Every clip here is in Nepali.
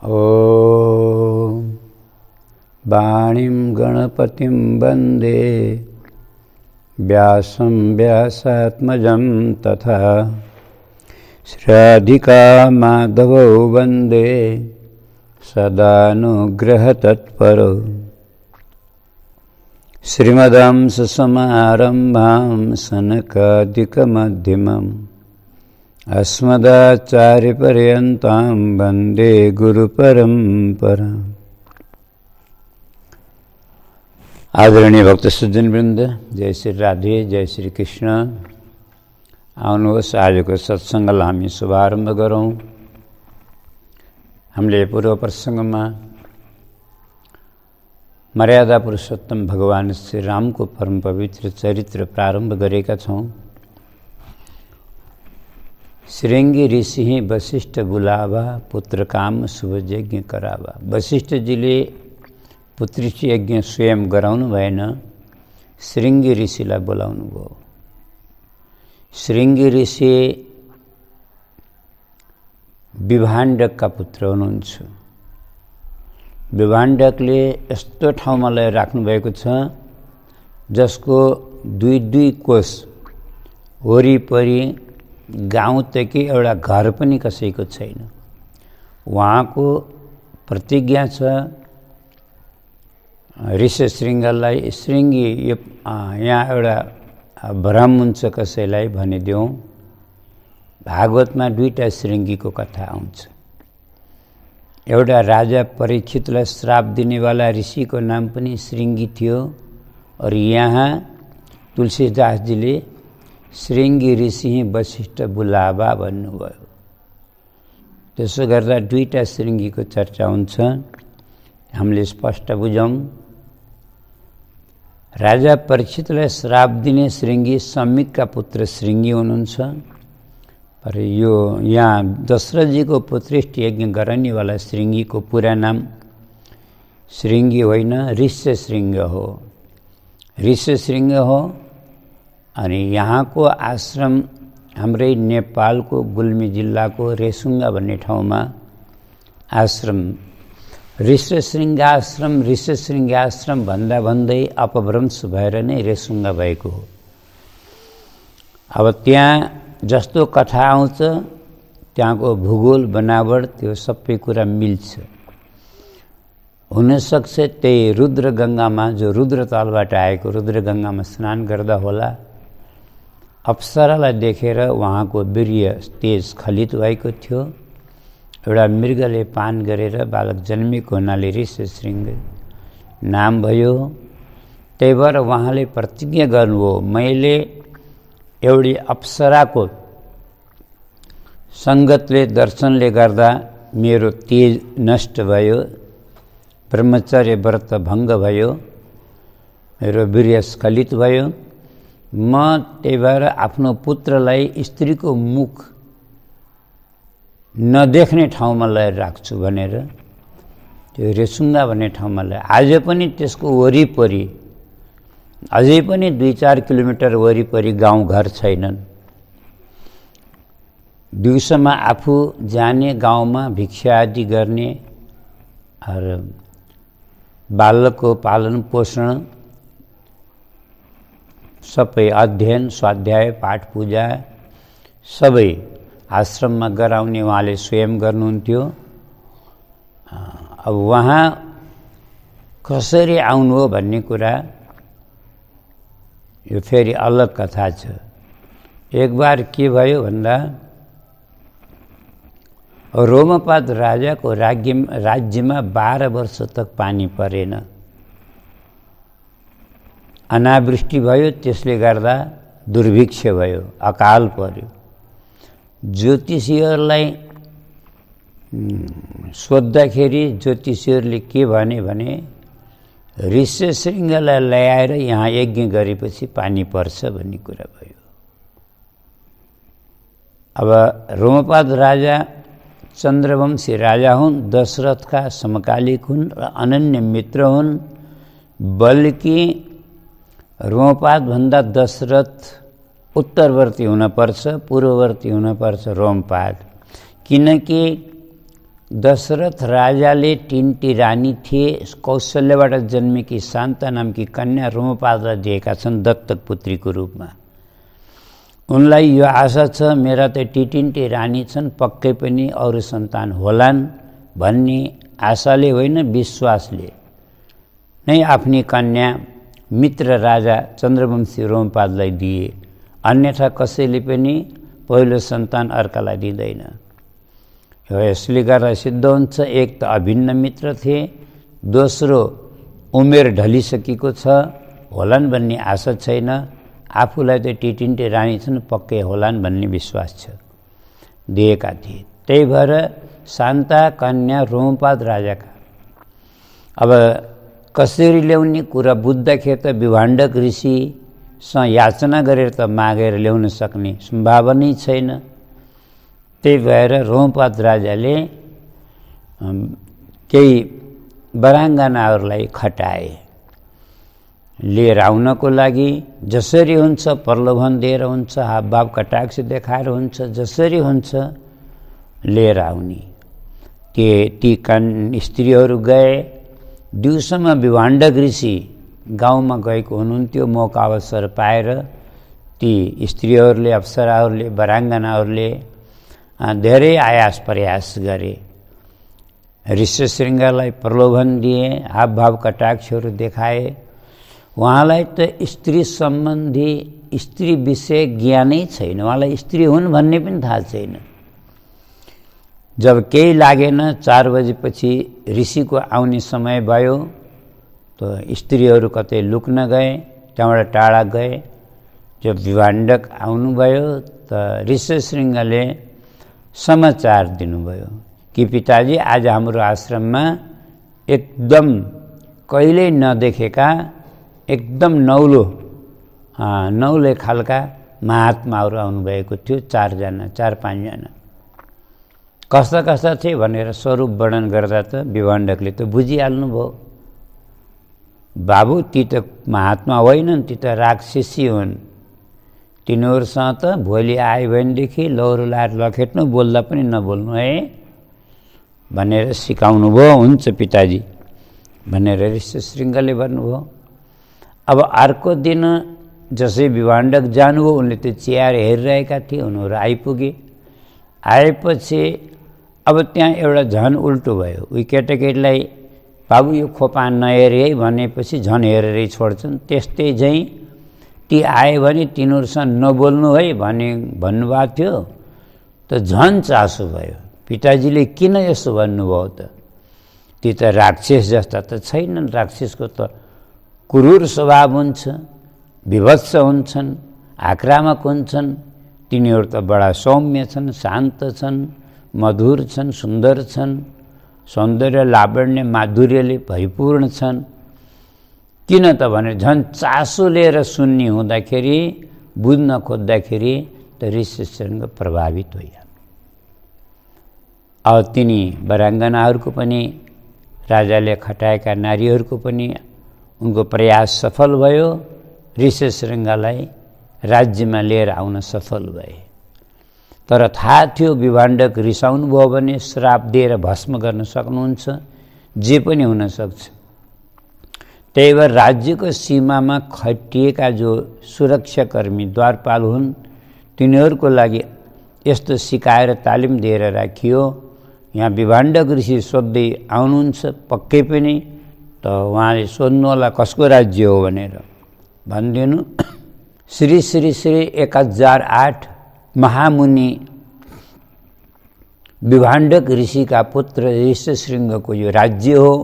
ॐ वाणीं गणपतिं वन्दे व्यासं व्यासात्मजं तथा श्राद्धिकामाधवौ वन्दे सदानुग्रहतत्परो श्रीमदांससमारम्भां सनकादिकमध्यमम् अस्मदाचार्यपर्यन्तां वन्दे गुरुपरम्पराम्। आदरणीय भक्त सज्जन वृन्द, जय श्री राधे, जय श्री कृष्ण। आउनुहोस् आजको सत्सङ्गलाई हामी शुभारम्भ गरौँ। हामीले पूर्व प्रसङ्गमा मर्यादा पुरुषोत्तम भगवान श्री रामको परम पवित्र चरित्र प्रारम्भ गरेका छौँ। श्रृंगी ऋषि वशिष्ठ बुलावा पुत्र काम शुभ यज्ञ करावा। वशिष्ठजीले पुत्री यज्ञ स्वयं गराउनु भएन, श्रृंगी ऋषिलाई बोलाउनु भयो। श्रृंगी ऋषि विभाण्डकका पुत्र हुनुहुन्छ। विभाण्डकले यस्तो ठाउँमा ल्याएर राख्नुभएको छ जसको दुई कोस वरिपरि गाउँदेखि एउटा घर पनि कसैको छैन। उहाँको प्रतिज्ञा छ ऋषिशृङ्गलाई, श्रृंगी यहाँ एउटा भ्रम हुन्छ कसैलाई भनिदेऊ। भागवतमा दुईटा श्रृंगीको कथा आउँछ। एउटा राजा परीक्षितलाई श्राप दिनेवाला ऋषिको नाम पनि श्रृंगी थियो। और यहाँ तुलसीदासजीले श्रृंगी ऋषि वशिष्ठ बुलावा भन्नुभयो। त्यसो गर्दा दुईटा श्रृंगीको चर्चा हुन्छ। हामीले स्पष्ट बुझौँ। राजा परीक्षितलाई श्राप दिने श्रृंगी सम्मिकका पुत्र श्रृंगी हुनुहुन्छ। पर यो यहाँ दशरथजीको पुत्रेष्ठ यज्ञ गराउनेवाला श्रृंगीको पुरा नाम श्रृंगी होइन, ऋष्यशृङ्ग हो। ऋष्यशृङ्ग हो। अनि यहाँको आश्रम हाम्रै नेपालको गुल्मी जिल्लाको रेसुङ्गा भन्ने ठाउँमा आश्रम ऋष्यशृङ्गाश्रम भन्दा भन्दै अपभ्रंश भएर नै रेसुङ्गा भएको हो। अब त्यहाँ जस्तो कथा आउँछ त्यहाँको भूगोल बनावट त्यो सबै कुरा मिल्छ। हुनसक्छ त्यही रुद्रगङ्गामा, जो रुद्रतालबाट आएको रुद्रगङ्गामा स्नान गर्दा होला, अप्सरालाई देखेर उहाँको वीर्य तेज स्खलित भएको थियो। एउटा मृगले पान गरेर बालक जन्मेको हुनाले ऋष्यशृङ्ग नाम भयो। त्यही भएर उहाँले प्रतिज्ञा गर्नुभयो, मैले एउटी अप्सराको सङ्गतले दर्शनले गर्दा मेरो तेज नष्ट भयो, ब्रह्मचर्य व्रत भङ्ग भयो, मेरो वीर्य स्खलित भयो। म त्यही भएर आफ्नो पुत्रलाई स्त्रीको मुख नदेख्ने ठाउँमा ल्याएर राख्छु भनेर त्यो रेसुङ्गा भन्ने ठाउँमा ल्याए। आज पनि त्यसको वरिपरि अझै पनि 2-4 किलोमिटर वरिपरि गाउँघर छैनन्। दिउँसोमा आफू जाने गाउँमा भिक्षा आदि गर्ने र बालकको पालन पोषण सबै अध्ययन स्वाध्याय पाठ पूजा सबै आश्रममा गराउने उहाँले स्वयं गर्नुहुन्थ्यो। अब उहाँ कसरी आउनु हो भन्ने कुरा यो फेरि अलग कथा छ। एक बार के भयो भन्दा रोमपाद राजाको राज्यमा 12 वर्ष तक पानी परेन, अनावृष्टि भयो। त्यसले गर्दा दुर्भिक्ष भयो, अकाल पर्यो। ज्योतिषीहरूलाई सोद्धाखेरि ज्योतिषीहरूले के भने ऋष्यशृङ्गलाई ल्याएर यहाँ यज्ञ गरेपछि पानी पर्छ भन्ने कुरा भयो। अब रोमपाद राजा चन्द्रवंशी राजा हुन्, दशरथका समकालिक हुन् र अनन्य मित्र हुन्। बल्कि रोमपाद भन्दा दशरथ उत्तरवर्ती हुनपर्छ, पूर्ववर्ती हुनपर्छ रोमपाद। किनकि दशरथ राजाले तिनटी रानी थिए, कौशल्यबाट जन्मेकी शान्ता नामकी कन्या रोमपादलाई दिएका छन् दत्तक पुत्रीको रूपमा। उनलाई यो आशा छ मेरा त तिनटी रानी छन्, पक्कै पनि अरू सन्तान होलान् भन्ने आशाले होइन विश्वासले नै आफ्नी कन्या मित्र राजा चन्द्रवंशी रोमपादलाई दिए। अन्यथा कसैले पनि पहिलो सन्तान अर्कालाई दिँदैन। यसले गर्दा सिद्ध हुन्छ, एक त अभिन्न मित्र थिए, दोस्रो उमेर ढलिसकेको छ, होलान् भन्ने आशा छैन, आफूलाई त तिनटी रानी छन् पक्कै होलान् भन्ने विश्वास छ, दिएका थिए। त्यही भएर शान्ता कन्या रोमपाद राजाका। अब कसरी ल्याउने कुरा बुझ्दाखेरि त विभाण्डक ऋषिसँग याचना गरेर त मागेर ल्याउन सक्ने सम्भावना छैन। त्यही भएर रोमपाद राजाले केही वराङ्गनाहरूलाई खटाए लिएर आउनको लागि। जसरी हुन्छ प्रलोभन दिएर हुन्छ, हावभाव कटाक्ष देखाएर हुन्छ, जसरी हुन्छ लिएर आउने। ती स्त्रीहरू गए। दिउँसोमा विभाण्डक ऋषि गाउँमा गएको हुनुहुन्थ्यो। मौका अवसर पाएर ती स्त्रीहरूले, अप्सराहरूले, वराङ्गनाहरूले धेरै आयास प्रयास गरे, ऋष्यशृङ्गलाई प्रलोभन दिए, हावभाव कटाक्षहरू देखाए। उहाँलाई त स्त्री सम्बन्धी, स्त्री विषय ज्ञानै छैन, उहाँलाई स्त्री हुन् भन्ने पनि थाहा छैन। जब केही लागेन, 4 बजेपछि ऋषिको आउने समय भयो, त स्त्रीहरू कतै लुक्न गए, त्यहाँबाट टाढा गए। जब विभाण्डक आउनुभयो त ऋष्यशृङ्गले समाचार दिनुभयो कि पिताजी आज हाम्रो आश्रममा एकदम कहिल्यै नदेखेका, एकदम नौले खालका महात्माहरू आउनुभएको थियो। 4-5 जना। कस्ता कस्ता थिए भनेर स्वरूप वर्णन गर्दा त विभाण्डकले त बुझिहाल्नुभयो। बाबु ती त महात्मा होइनन्, ती त राक्षसी हुन्। तिनीहरूसँग त भोलि आयो भनेदेखि लौरो लाएर लखेट्नु, बोल्दा पनि नबोल्नु है भनेर सिकाउनु भयो। हुन्छ पिताजी भनेर ऋष्यशृङ्गले भन्नुभयो। अब अर्को दिन जसै विभाण्डक जानुभयो, उनले त चियाएर हेरिरहेका थिए। उनीहरू आइपुगे। आएपछि अब त्यहाँ एउटा झन उल्टो भयो। उही केटाकेटीलाई बाबु यो खोपा नहेरे है भनेपछि झन हेरेरै छोड्छन्। त्यस्तै झैँ ती आए भने तिनीहरूसँग नबोल्नु है भन्नुभएको थियो, त झन चासो भयो। पिताजीले किन यसो भन्नुभयो त? ती त राक्षस जस्ता त छैनन्। राक्षसको त क्रूर स्वभाव हुन्छ, विभत्स हुन्छन्, आक्रामक हुन्छन्। तिनीहरू त बडा सौम्य छन्, शान्त छन्, मधुर छन्, सुन्दर छन्, सौन्दर्य लावण्य माधुर्यले भरिपूर्ण छन्। किन त भने झन् चासो लिएर सुन्ने हुँदाखेरि, बुझ्न खोज्दाखेरि त ऋष्यशृङ्ग प्रभावित भइहाल्यो। अब तिनी वराङ्गनाहरूको पनि, राजाले खटाएका नारीहरूको पनि उनको प्रयास सफल भयो। ऋष्यशृङ्गलाई राज्यमा लिएर आउन सफल भए। तर थाहा थियो विभाण्डक रिसाउनु भयो भने श्राप दिएर भस्म गर्न सक्नुहुन्छ, जे पनि हुन सक्छ। त्यही भएर राज्यको सीमामा खटिएका जो सुरक्षाकर्मी द्वारपाल हुन्, तिनीहरूको लागि यस्तो सिकाएर तालिम दिएर राखियो। यहाँ विभाण्डक ऋषि सोध्दै आउनुहुन्छ पक्कै पनि, त उहाँले सोध्नु होला कसको राज्य हो भनेर भनिदिनु। श्री 1008 महामुनि विभाण्डक ऋषिका पुत्र ऋष्यशृङ्गको यो राज्य हो।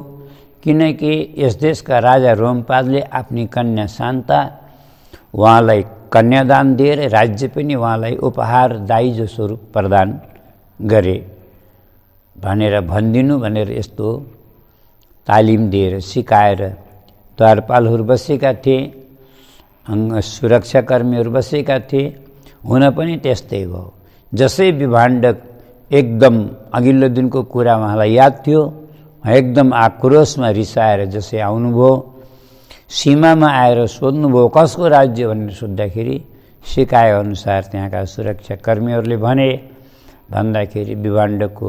किनकि यस देशका राजा रोमपादले आफ्नी कन्या शान्ता उहाँलाई कन्यादान दिएर राज्य पनि उहाँलाई उपहार दाइजो स्वरूप प्रदान गरे भनेर भनिदिनु भनेर यस्तो तालिम दिएर सिकाएर द्वारपालहरू बसेका थिए, सुरक्षाकर्मीहरू बसेका थिए। हुन पनि त्यस्तै भयो। जसै विभाण्डक एकदम अघिल्लो दिनको कुरा उहाँलाई याद थियो, एकदम आक्रोशमा रिसाएर जसै आउनुभयो, सीमामा आएर सोध्नुभयो कसको राज्य भनेर सोद्धाखेरि सिकाएअनुसार त्यहाँका सुरक्षाकर्मीहरूले भन्दाखेरि विभाण्डकको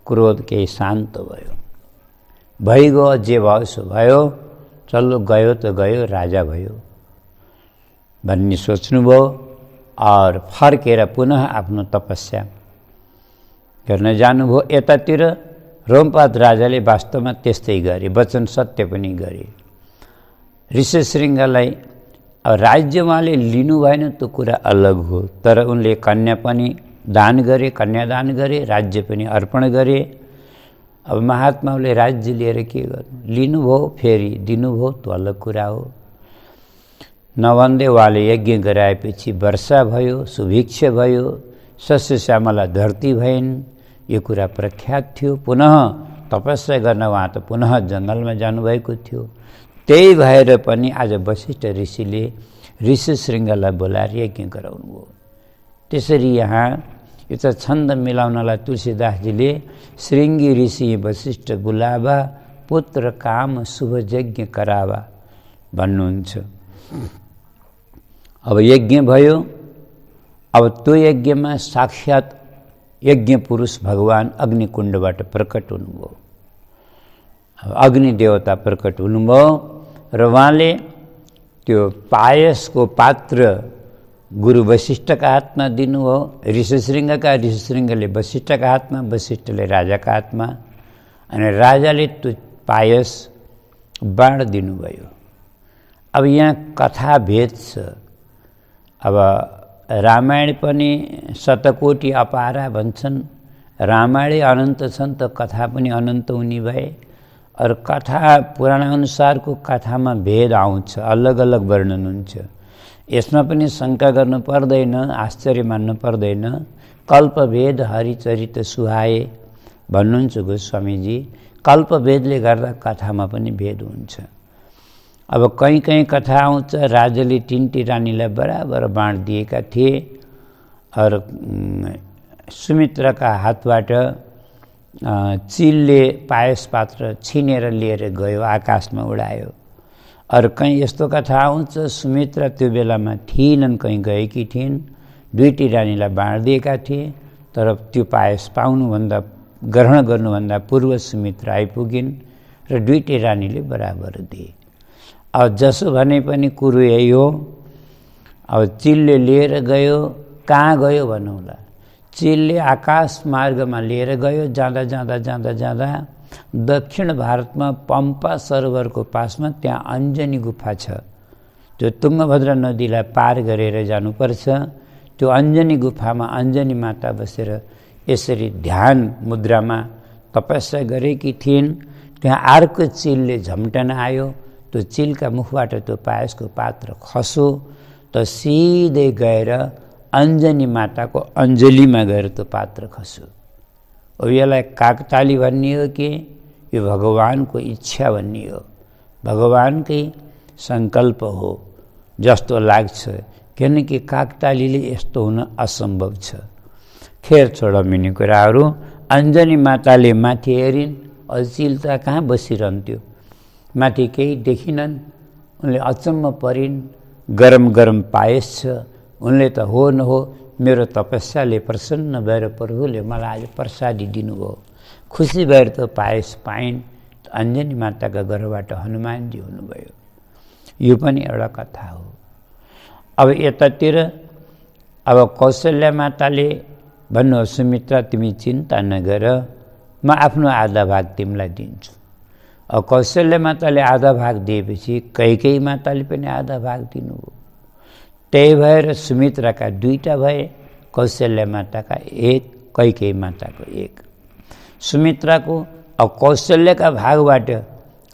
क्रोध केही शान्त भयो। भइगयो, जे भयो सो भयो, चल्लो गयो त गयो, राजा भयो भन्ने सोच्नुभयो। और फर्केर पुनः आफ्नो तपस्या गर्न जानुभयो। यतातिर रोमपाद राजाले वास्तवमा त्यस्तै गरे, वचन सत्य पनि गरे। ऋष्यशृङ्गलाई अब राज्य उहाँले लिनु भएन त्यो कुरा अलग हो, तर उनले कन्या पनि दान गरे, कन्यादान गरे, राज्य पनि अर्पण गरे। अब महात्माले राज्य लिएर के गर्नु, लिनुभयो फेरि दिनुभयो त्यो अलग कुरा हो। नभन्दै उहाँले यज्ञ गराएपछि वर्षा भयो, सुभिक्ष भयो, शस्य श्यामला धरती भइन्, यो कुरा प्रख्यात थियो। पुनः तपस्या गर्न उहाँ त पुनः जङ्गलमा जानुभएको थियो। त्यही भएर पनि आज वशिष्ठ ऋषिले ऋष्यशृङ्गलाई बोलाएर यज्ञ गराउनु भयो। त्यसरी यहाँ यो त छन्द मिलाउनलाई तुलसीदासजीले श्रृङ्गी ऋषि वशिष्ठ बुलावा, पुत्र काम शुभ यज्ञ करावा भन्नुहुन्छ। अब यज्ञ भयो। अब त्यो यज्ञमा साक्षात् यज्ञ पुरुष भगवान अग्निकुण्डबाट प्रकट हुनुभयो। अब अग्नि देवता प्रकट हुनुभयो र उहाँले त्यो पायसको पात्र गुरु वशिष्ठका हातमा दिनुभयो। ऋष्यशृङ्गले वशिष्ठका हातमा, वशिष्ठले राजाका हातमा, अनि राजाले त्यो पायस बाँड दिनुभयो। अब यहाँ कथा भेद छ। अब रामायण पनि शतकोटी अपारा भन्छन्, रामायणै अनन्त छन् त कथा पनि अनन्त हुने भए। और कथा पुराणअनुसारको कथामा भेद आउँछ, अलग अलग वर्णन हुन्छ। यसमा पनि शङ्का गर्नु पर्दैन, आश्चर्य मान्नु पर्दैन। कल्पभेद हरिचरित सुहाए भन्नुहुन्छ गोस्वामीजी। कल्पभेदले गर्दा कथामा पनि भेद हुन्छ। अब कहीँ कहीँ कथा आउँछ राजाले तिनटी रानीलाई बराबर बाँड दिएका थिए और सुमित्राका हातबाट चिलले पायस पात्र छिनेर लिएर गयो, आकाशमा उडायो। और कहीँ यस्तो कथा आउँछ सुमित्रा त्यो बेलामा थिएनन्, कहीँ गएकी थिइन्, दुईटी रानीलाई बाँड दिएका थिए, तर त्यो पायस पाउनुभन्दा ग्रहण गर्नुभन्दा पूर्व सुमित्रा आइपुगिन् र दुईटी रानीले बराबर दिए। अब जसो भने पनि कुरो यही हो। अब चिलले लिएर गयो, कहाँ गयो भन्नुहोला। चिलले आकाश मार्गमा लिएर गयो। जाँदा जाँदा जाँदा जाँदा दक्षिण भारतमा पम्पा सरोवरको पासमा त्यहाँ अञ्जनी गुफा छ। त्यो तुङ्गभद्रा नदीलाई पार गरेर जानुपर्छ। त्यो अञ्जनी गुफामा अञ्जनी माता बसेर यसरी ध्यान मुद्रामा तपस्या गरेकी थिइन्। त्यहाँ अर्को चिलले झम्टन आयो। त्यो चिलका मुखबाट त्यो पायसको पात्र खसो त सिधै गएर अञ्जनी माताको अञ्जलीमा गएर त्यो पात्र खस्यो। अब यसलाई काकताली भन्ने हो कि यो भगवानको इच्छा भन्ने हो, भगवानकै सङ्कल्प हो जस्तो लाग्छ, किनकि काकतालीले यस्तो हुन असम्भव छ। खेर छोडमिने कुराहरू। अञ्जनी माताले माथि हेरिन्, चिल त कहाँ बसिरहन्थ्यो, माथि केही देखिनन्। उनले अचम्म परिन्। गरम गरम पायस छ। उनले त हो नहो मेरो तपस्याले प्रसन्न भएर प्रभुले मलाई आज प्रसादी दिनुभयो, खुसी भएर त पायस पाइन्। अञ्जनी माताका गर्भबाट हनुमानजी हुनुभयो। यो पनि एउटा कथा हो। अब यतातिर अब कौशल्या माताले भन्नु, सुमित्रा तिमी चिन्ता नगर, म आफ्नो आधा भाग तिमीलाई दिन्छु। अब कौशल्या माताले आधा भाग दिएपछि कैकेयी माताले पनि आधा भाग दिनुभयो। त्यही भएर सुमित्राका दुईटा भए, कौशल्या माताका एक, कैकेयी माताको एक। सुमित्राको अब कौशल्याका भागबाट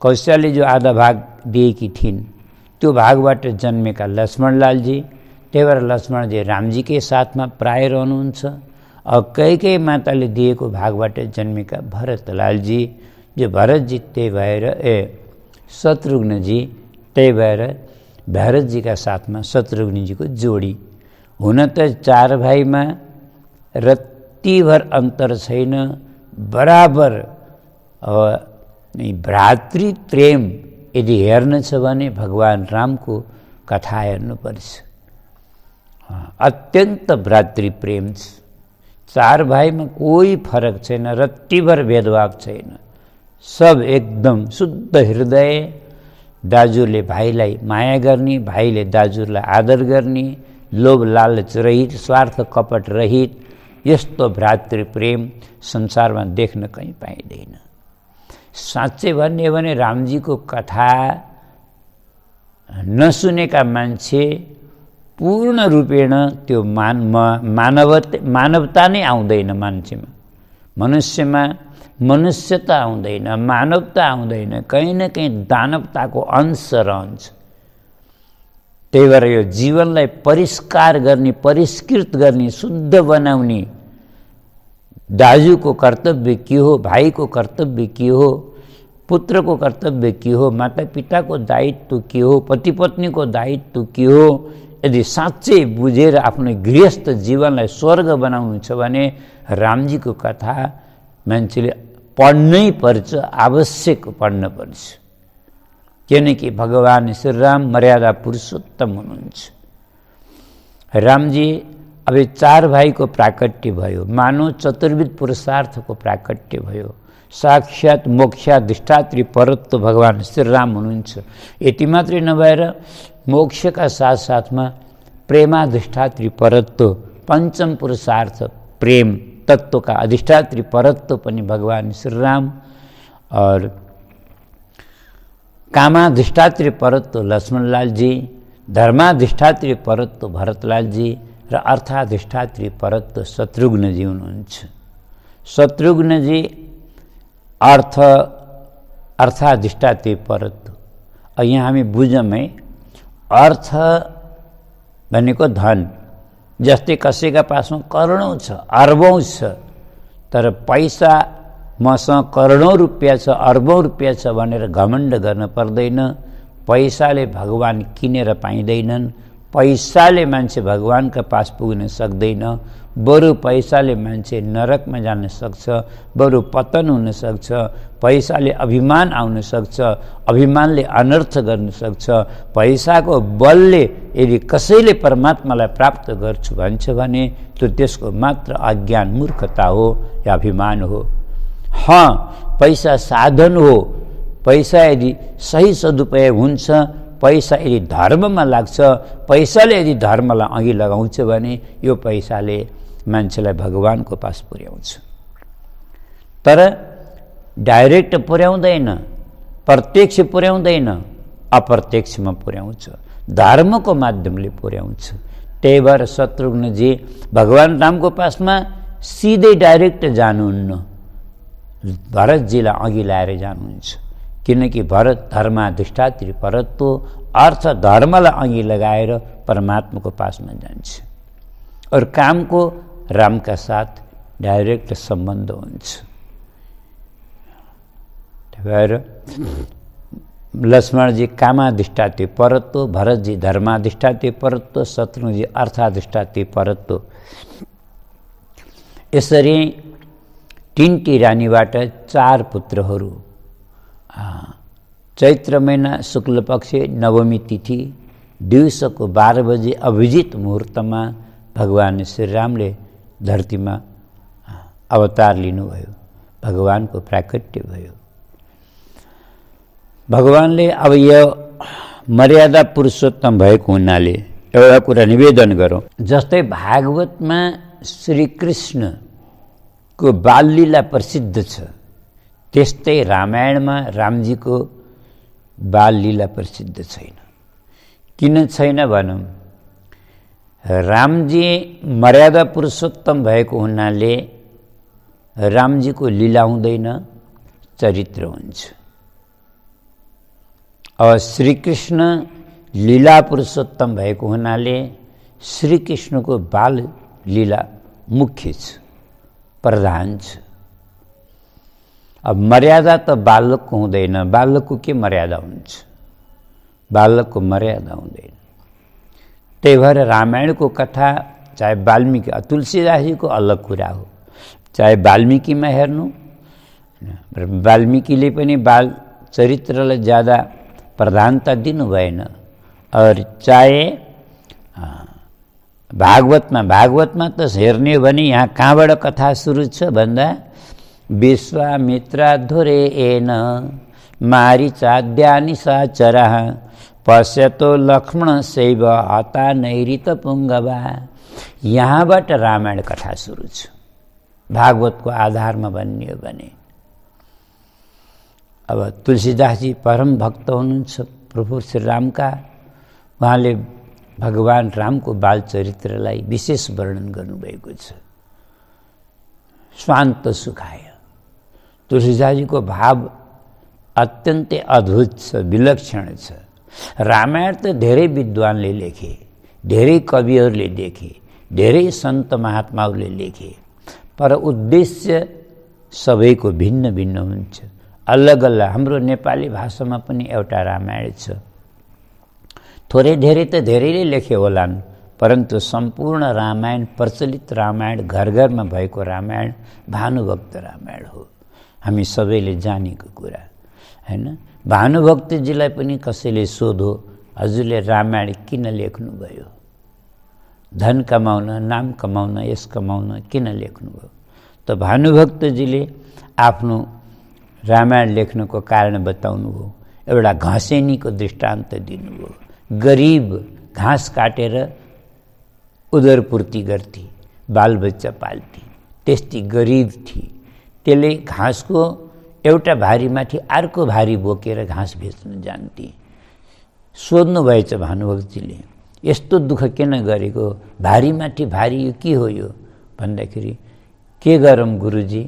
कौशल्यले जो आधा भाग दिएकी थिइन् त्यो भागबाट जन्मेका लक्ष्मणलालजी, त्यही भएर लक्ष्मणजी रामजीकै साथमा प्राय रहनुहुन्छ। अब कैकेयी माताले दिएको भागबाट जन्मेका भरतलालजी, जो भरतजी, त्यही भएर शत्रुघ्नजी, त्यही भएर भरतजीका साथमा शत्रुघ्नजीको जोडी। हुन त चार भाइमा रत्तिभर अन्तर छैन, बराबर। भ्रातृ प्रेम यदि हेर्न छ भने भगवान रामको कथा हेर्नुपर्छ। अत्यन्त भ्रातृ प्रेम छ। चार भाइमा कोही फरक छैन, रत्तिभर भेदभाव छैन। सब एकदम शुद्ध हृदय, दाजुले भाइलाई माया गर्ने, भाइले दाजुलाई आदर गर्ने, लोभ लालच रहित, स्वार्थ कपट रहित यस्तो भ्रातृ प्रेम संसारमा देख्न कहीँ पाइँदैन। साँच्चै भन्ने हो भने रामजीको कथा नसुनेका मान्छे पूर्ण रूपेण त्यो मानवता नै आउँदैन मान्छेमा, मनुष्यमा मनुष्यता आउँदैन, मानवता आउँदैन, कहीँ न कहीँ दानवताको अंश रहन्छ। त्यही भएर यो जीवनलाई परिष्कार गर्ने, परिष्कृत गर्ने, शुद्ध बनाउने दाजुको कर्तव्य के हो, भाइको कर्तव्य के हो, पुत्रको कर्तव्य के हो, मातापिताको दायित्व के हो, पति पत्नीको दायित्व के हो, यदि साँच्चै बुझेर आफ्नो गृहस्थ जीवनलाई स्वर्ग बनाउनु छ भने रामजीको कथा मान्छेले पढ्नै पर्छ, आवश्यक पढ्न पर्छ। किनकि भगवान श्रीराम मर्यादा पुरुषोत्तम हुनुहुन्छ। रामजी अब चार भाइको प्राकट्य भयो, मानव चतुर्विध पुरुषार्थको प्राकट्य भयो। साक्षात मोक्षाधिष्ठात्री परत्व भगवान श्रीराम हुनुहुन्छ। यति मात्रै नभएर मोक्षका साथसाथमा प्रेमाधिष्ठात्री परत्व, पञ्चम पुरुषार्थ प्रेम तत्त्वका अधिष्ठात्री परत्व पनि भगवान श्रीराम, और कामाधिष्ठात्री परत्व लक्ष्मणलाल जी, धर्माधिष्ठात्री परत्व भरतलाल जी र अर्थाधिष्ठात्री परत्व शत्रुघ्न जी हुनुहुन्छ। शत्रुघ्न जी अर्थाधिष्ठात्री परत्व। यहाँ हामी बुझौँ है, अर्थ भनेको धन, जस्तै कसैका पासमा करोडौँ छ, अर्बौँ छ, तर पैसा मसँग करोडौँ रुपियाँ छ, अर्बौँ रुपियाँ छ भनेर घमण्ड गर्न पर्दैन। पैसाले भगवान किनेर पाइँदैनन्, पैसाले मान्छे भगवानका पास पुग्न सक्दैन। बरु पैसाले मान्छे नरकमा जान सक्छ, बरु पतन हुन सक्छ। पैसाले अभिमान आउन सक्छ, अभिमानले अनर्थ गर्न सक्छ। पैसाको बलले यदि कसैले परमात्मालाई प्राप्त गर्छु भन्छ भने त्यो त्यसको मात्र अज्ञान, मूर्खता हो या अभिमान हो। पैसा साधन हो, पैसा यदि सही सदुपयोग हुन्छ, पैसा यदि धर्ममा लाग्छ, पैसाले यदि धर्मलाई अघि लगाउँछ भने यो पैसाले मान्छेलाई भगवानको पास पुर्याउँछ। तर डाइरेक्ट पुर्याउँदैन, प्रत्यक्ष पुर्याउँदैन, अप्रत्यक्षमा पुर्याउँछ, धर्मको माध्यमले पुर्याउँछ। त्यही भएर शत्रुघ्नजी भगवान रामको पासमा सिधै डाइरेक्ट जानुहुन्न, भरतजीलाई अघि ल्याएर जानुहुन्छ। किनकि भरत धर्माधिष्ठात्री परत्व, अर्थ धर्मलाई अघि लगाएर परमात्माको पासमा जान्छ। और कामको रामका साथ डाइरेक्ट सम्बन्ध हुन्छ। त्यही भएर लक्ष्मणजी कामाधिष्ठात्री परत्व, भरतजी धर्माधिष्ठात्री परत्व, शत्रुघ्नजी अर्थाधिष्ठात्री परत्व। यसरी टिन्टी रानीबाट 4 पुत्रहरू। चैत्र महिना शुक्ल पक्ष नवमी तिथि दिउँसोको 12 बजे अभिजित मुहुर्तमा भगवान श्रीरामले धरतीमा अवतार लिनुभयो, भगवानको प्राकट्य भयो। भगवानले अब यो मर्यादा पुरुषोत्तम भएको हुनाले एउटा कुरा निवेदन गरौँ। जस्तै भागवतमा श्रीकृष्णको बाललीला प्रसिद्ध छ, त्यस्तै रामायणमा रामजीको बाललीला प्रसिद्ध छैन। किन छैन भनौँ, रामजी मर्यादा पुरुषोत्तम भएको हुनाले रामजीको लीला हुँदैन, चरित्र हुन्छ। अब श्रीकृष्ण लीला पुरुषोत्तम भएको हुनाले श्रीकृष्णको बाल लीला मुख्य छ, प्रधान छ। अब मर्यादा त बालकको हुँदैन, बालकको के मर्यादा हुन्छ, बालकको मर्यादा हुँदैन। त्यही भएर रामायणको कथा चाहे वाल्मीकि, तुलसीदासजीको अलग कुरा हो, चाहे वाल्मीकिमा हेर्नु, वाल्मीकिले पनि बाल चरित्रलाई ज्यादा प्रधानता दिनु भएन, और चाहे भागवतमा त हेर्ने भने यहाँ कहाँबाट कथा सुरु छ भन्दा विश्वामित्राधुरे एन मारीचाद्यानि साचरः पश्यतो लक्ष्मण शैव हता नैरित पुङ्गवा। यहाँबाट रामायण कथा सुरु छ भागवतको आधारमा भन्ने हो भने। अब तुलसीदासजी परम भक्त हुनुहुन्छ प्रभु श्री रामका। उहाँले भगवान रामको बाल चरित्रलाई विशेष वर्णन गर्नुभएको छ। स्वान्त सुखाय। तुलसीदासजीको भाव अत्यन्तै अद्भुत छ, विलक्षण छ। रामायण त धेरै विद्वानले लेखे, धेरै कविहरूले लेखे, धेरै सन्त महात्माहरूले लेखे, पर उद्देश्य सबैको भिन्न भिन्न हुन्छ, अलग अलग। हाम्रो नेपाली भाषामा पनि एउटा रामायण छ। थोरै धेरै त धेरैले लेखे होलान्, परन्तु सम्पूर्ण रामायण, प्रचलित रामायण, घर घरमा भएको रामायण भानुभक्त रामायण हो। हामी सबैले जानेको कुरा हैन। भानुभक्तजीलाई पनि कसैले सोधो, हजुरले रामायण किन लेख्नुभयो? धन कमाउन, नाम कमाउन, यश कमाउन किन लेख्नुभयो? त भानुभक्तजीले आफ्नो रामायण लेख्नुको कारण बताउनुभयो। एउटा घसेनीको दृष्टान्त दिनुभयो। गरिब घाँस काटेर उदरपूर्ति गर्थी, बालबच्चा पाल्थी, त्यस्तै गरिब थिए। त्यसले घाँसको एउटा भारीमाथि अर्को भारी बोकेर घाँस बेच्न जान्थे। सोध्नु भएछ भानुभक्तजीले, यस्तो दुःख किन गरेको? भारीमाथि भारी यो के हो यो भन्दाखेरि, के गरौँ गुरुजी,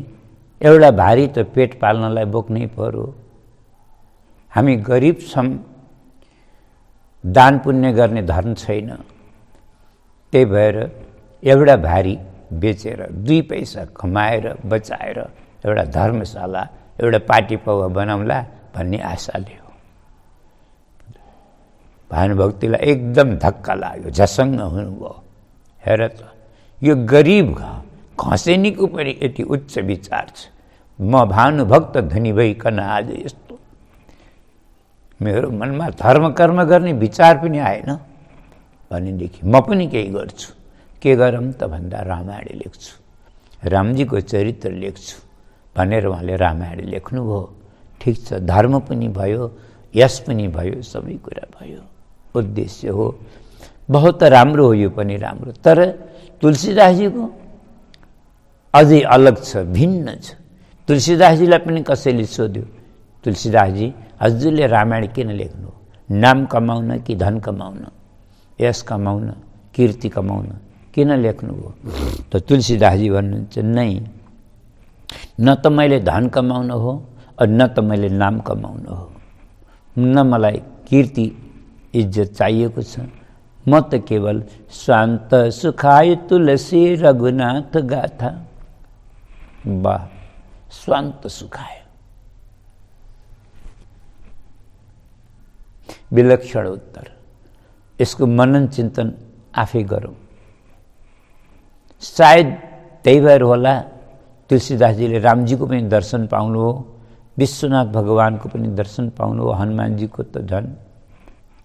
एउटा भारी त पेट पाल्नलाई बोक्नै पर्यो। हामी गरिब छौँ, दान पुण्य गर्ने धर्म छैन, त्यही भएर एउटा भारी बेचेर 2 पैसा कमाएर बचाएर एउटा धर्मशाला, एउटा पार्टी पौवा बनाउँला भन्ने आशाले हो। भानुभक्तिलाई एकदम धक्का लाग्यो, झसङ्ग हुनुभयो। हेर त, यो गरिब घसेनीको पनि यति उच्च विचार छ। म भानुभक्त धनी भइकन आज यस्तो मेरो मनमा धर्म कर्म गर्ने विचार पनि आएन भनेदेखि म पनि केही गर्छु। के गरौँ त भन्दा रामायण लेख्छु, रामजीको चरित्र लेख्छु भनेर उहाँले रामायण लेख्नुभयो। ठिक छ, धर्म पनि भयो, यश पनि भयो, सबै कुरा भयो। उद्देश्य हो, बहुत राम्रो हो, यो पनि राम्रो। तर तुलसीदासजीको अझै अलग छ, भिन्न छ। तुलसीदासजीलाई पनि कसैले सोध्यो, तुलसीदासजी हजुरले रामायण किन लेख्नु? नाम कमाउन कि धन कमाउन, यश कमाउन, कीर्ति कमाउन किन लेख्नुभयो? त तुलसीदासजी भन्नुहुन्छ, नै, न त मैले धन कमाउन हो, न त मैले नाम कमाउन हो, न मलाई कीर्ति इज्जत चाहिएको छ। म त केवल शान्त सुखाय तुलसी रघुनाथ गाथा। वाह, स्वान्त सुखाय, विलक्षण उत्तर। यसको मनन चिन्तन आफै गरौँ। सायद त्यही भएर होला तुलसीदासजीले रामजीको पनि दर्शन पाउनु हो, विश्वनाथ भगवानको पनि दर्शन पाउनु हो, हनुमानजीको त झन्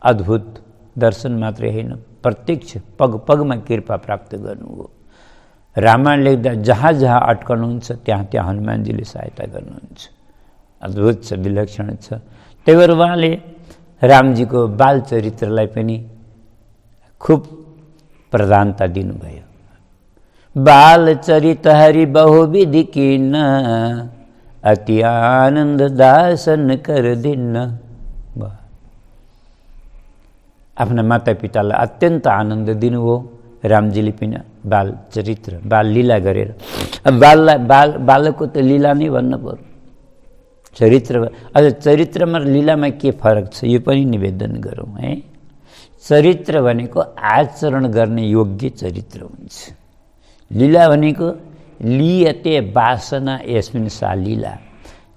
अद्भुत दर्शन मात्रै होइन, प्रत्यक्ष पग पगमा कृपा प्राप्त गर्नु हो। रामायण लेख्दा जहाँ जहाँ अट्कनुहुन्छ त्यहाँ त्यहाँ हनुमानजीले सहायता गर्नुहुन्छ। अद्भुत छ, विलक्षण छ। त्यही भएर उहाँले रामजीको बाल चरित्रलाई पनि खुब प्रधानता दिनुभयो। बाल चरित हरि बहुविधि किन्न, अति आनन्द दासन कर दिन्न। आफ्ना माता पितालाई अत्यन्त आनन्द दिनुभयो रामजीले पनि बाल चरित्र, बाल लीला गरेर। बालकको त लीला नै भन्नु पर्यो, चरित्र। अझ चरित्रमा र लीलामा के फरक छ यो पनि निवेदन गरौँ है। चरित्र भनेको आचरण गर्ने योग्य चरित्र हुन्छ। लीला भनेको लियते वासना यस्मिन् सा लीला,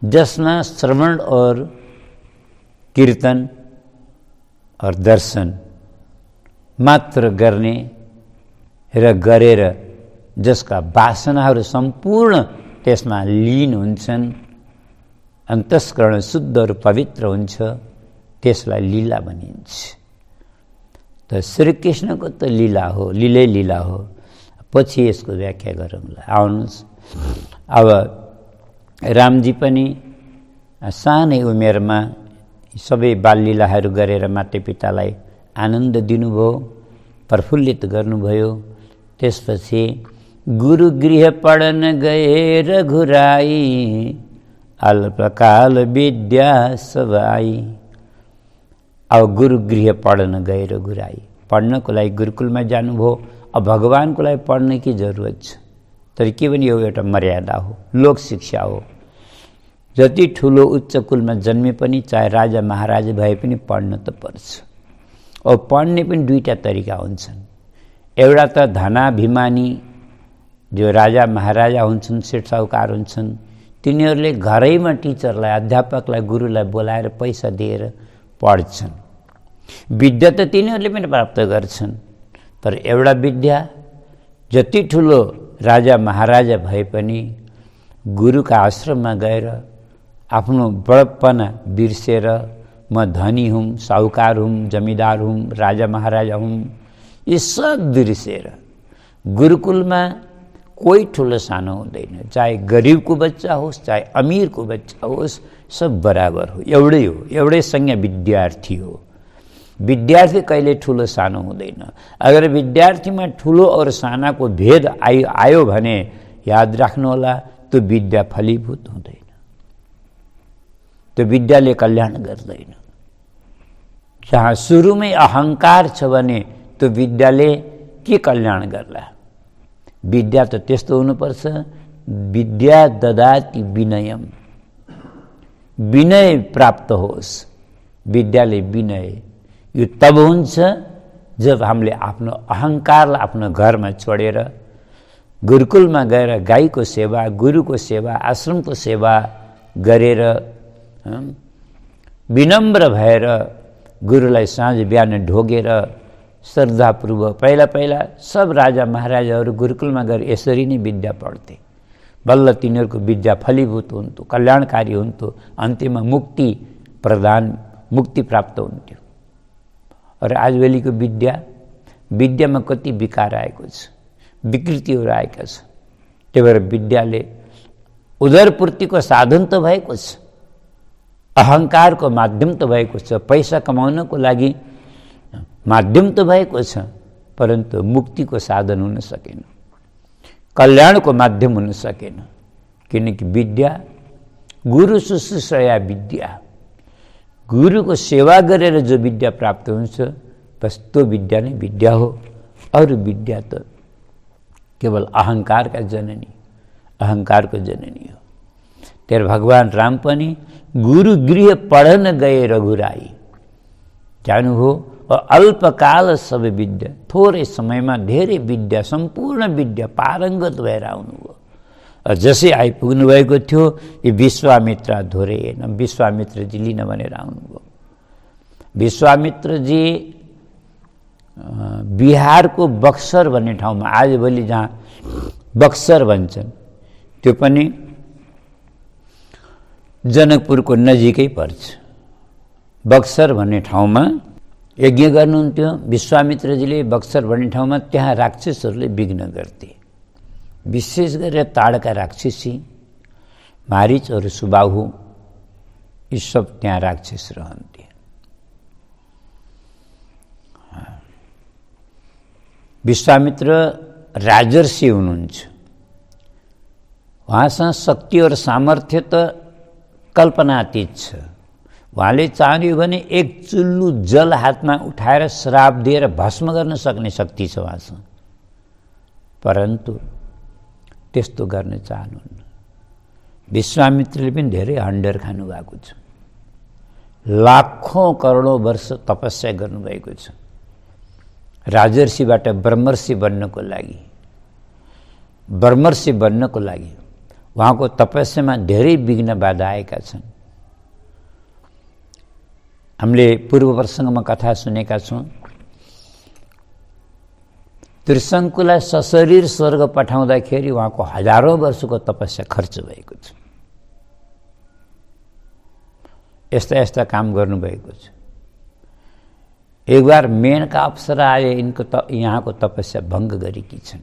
जसमा श्रवण और कीर्तन और दर्शन मात्र गर्ने र गरेर जसका वासनाहरू सम्पूर्ण त्यसमा लीन हुन्छन्, अन्तस्करण शुद्ध र पवित्र हुन्छ, त्यसलाई लीला भनिन्छ। त त श्रीकृष्णको त लीला हो, लीलै लीला हो। पछि यसको व्याख्या गरौँला। आउनुहोस्, अब रामजी पनि सानै उमेरमा सबै बाललीलाहरू गरेर मातापितालाई आनन्द दिनुभयो, प्रफुल्लित गर्नुभयो। त्यसपछि गुरु गृह पढन गए रघुराई, अल्पकाल विद्या सब आई। अब गुरु गृह पढन गए रघुराई, पढ्नको लागि गुरुकुलमा जानुभयो। अब भगवानको लागि पढ्ने की जरुरत छ? तर के पनि यो एउटा मर्यादा हो, लोक शिक्षा हो। जति ठुलो उच्च कुलमा जन्मे पनि, चाहे राजा महाराजा भए पनि पढ्न त पर्छ। अब पढ्ने पनि दुईटा तरिका हुन्छन्। एउटा त धनाभिमानी जो राजा महाराजा हुन्छन्, सेठ साहुकार हुन्छन्, तिनीहरूले घरैमा टिचरलाई, अध्यापकलाई, गुरुलाई बोलाएर पैसा दिएर पढ्छन्। विद्या त तिनीहरूले पनि प्राप्त गर्छन्। तर एउटा विद्या, जति ठुलो राजा महाराजा भए पनि गुरुका आश्रममा गएर आफ्नो बडप्पना बिर्सेर म धनी हुँ, साहुकार हुँ, जमिदार हुँ, राजा महाराजा हुँ, ये सब बिर्सेर गुरुकुलमा कोही ठुलो सानो हुँदैन। चाहे गरिबको बच्चा होस्, चाहे अमीरको बच्चा होस्, सब बराबर हो, एउटै हो, एउटै संज्ञा विद्यार्थी हो। विद्यार्थी कहिले ठुलो सानो हुँदैन। अगर विद्यार्थीमा ठुलो और सानाको भेद आयो भने याद राख्नुहोला, त्यो विद्या फलीभूत हुँदैन, त्यो विद्याले कल्याण गर्दैन। जहाँ सुरुमै अहंकार छ भने त्यो विद्याले के कल्याण गर्ला? विद्या त त्यस्तो हुनुपर्छ, विद्या ददाति विनयम, विनय प्राप्त होस्। विद्याले विनय यो तब हुन्छ जब हामीले आफ्नो अहंकारलाई आफ्नो घरमा छोडेर गुरुकुलमा गएर गाईको सेवा, गुरुको सेवा, आश्रमको सेवा गरेर विनम्र भएर गुरुलाई साँझ बिहान ढोगेर श्रद्धापूर्वक। पहिला सब राजा महाराजाहरू गुरुकुलमा गएर यसरी नै विद्या पढ्थे। बल्ल तिनीहरूको विद्या फलीभूत हुन्थ्यो, कल्याणकारी हुन्थ्यो, अन्त्यमा मुक्ति प्राप्त हुन्थ्यो। र आजभोलिको विद्यामा कति विकार आएको छ, विकृतिहरू आएका छ। त्यही भएर विद्याले उदरपूर्तिको साधन त भएको छ, अहंकारको माध्यम त भएको छ, पैसा कमाउनको लागि माध्यम त भएको छ, परन्तु मुक्तिको साधन हुन सकेन, कल्याणको माध्यम हुन सकेन। किनकि विद्या गुरु शुश्रूषया विद्या, गुरुको सेवा गरेर जो विद्या प्राप्त हुन्छ बस त्यो विद्या नै विद्या हो। अरू विद्या त केवल अहंकारको जननी हो। तेरे भगवान राम पनि गुरु गृह पढन गए रघुराई, जानुभयो। अल्पकाल सब विद्या, थोरै समयमा धेरै विद्या, सम्पूर्ण विद्या पारङ्गत भएर आउनुभयो। जसै आइपुग्नु भएको थियो यो विश्वामित्र धोरे हेर्न विश्वामित्रजी लिन भनेर आउनुभयो। विश्वामित्रजी बिहारको बक्सर भन्ने ठाउँमा, आजभोलि जहाँ बक्सर भन्छन्, त्यो पनि जनकपुरको नजिकै पर्छ। बक्सर भन्ने ठाउँमा यज्ञ गर्नुहुन्थ्यो विश्वामित्रजीले। बक्सर भन्ने ठाउँमा त्यहाँ राक्षसहरूले विघ्न गर्थे, विशेष गरेर ताडका राक्षसी, मारीचहरू, सुबाहु, यी सब त्यहाँ राक्षस रहन्थे। विश्वामित्र राजर्षि हुनुहुन्छ, उहाँसँग शक्ति और सामर्थ्य त कल्पनातीत छ। उहाँले चाह्यो भने एक चुल्लु जल हातमा उठाएर श्राप दिएर भस्म गर्न सक्ने शक्ति छ उहाँसँग, परन्तु त्यस्तो गर्न चाहनुहुन्न। विश्वामित्रले पनि धेरै हन्डर खानु भएको छ, लाखौं करोडौं वर्ष तपस्या गर्नुभएको छ राजर्षिबाट ब्रह्मर्षि बन्नको लागि। उहाँको तपस्यामा धेरै विघ्न बाधा आएका छन्। हामीले पूर्व प्रसङ्गमा कथा सुनेका छौँ, त्रिशङ्कुलाई सशरीर स्वर्ग पठाउँदाखेरि उहाँको हजारौं वर्षको तपस्या खर्च भएको छ। यस्ता काम गर्नुभएको छ। एक बार मेनका अप्सरा आए यिनको यहाँको तपस्या भङ्ग गरेकी छन्।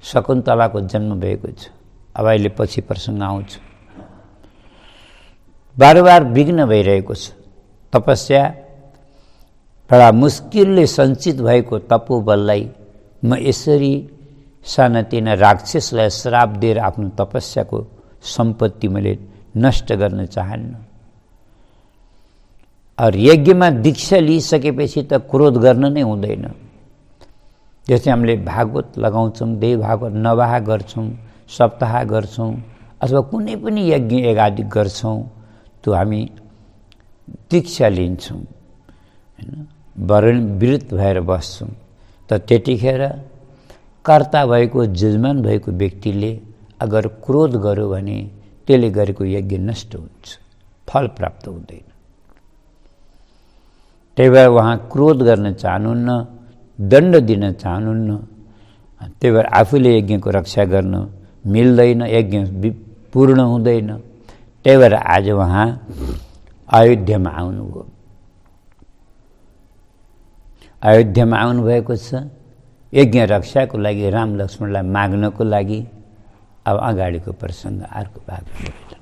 शकुन्तलाको जन्म भएको छ। अब अहिले पछि प्रसङ्ग आउँछ। बारबार विघ्न भइरहेको छ। तपस्या बडा मुस्किलले सञ्चित भएको तपोबललाई म यसरी सानातिना राक्षसलाई श्राप दिएर आफ्नो तपस्याको सम्पत्ति मैले नष्ट गर्न चाहन्न। और यज्ञमा दीक्षा लिइसकेपछि त क्रोध गर्न नै हुँदैन। जस्तै हामीले भागवत लगाउँछौँ, देव भागवत नवाह गर्छौँ, सप्ताह गर्छौँ अथवा कुनै पनि यज्ञ एगादि गर्छौँ, त्यो हामी दीक्षा लिन्छौँ हैन, विरत भएर बस्छौँ। त त्यतिखेर कर्ता भएको जजमान भएको व्यक्तिले अगर क्रोध गर्यो भने त्यसले गरेको यज्ञ नष्ट हुन्छ, फल प्राप्त हुँदैन। त्यही भएर उहाँ क्रोध गर्न चाहनुहुन्न, दण्ड दिन चाहनुहुन्न। त्यही भएर आफूले यज्ञको रक्षा गर्न मिल्दैन, यज्ञ पूर्ण हुँदैन। त्यही भएर आज उहाँ अयोध्यामा आउनुभयो। अयोध्यामा आउनुभएको छ यज्ञ रक्षाको लागि, राम लक्ष्मणलाई माग्नको लागि। अब अगाडिको प्रसङ्ग अर्को भाग।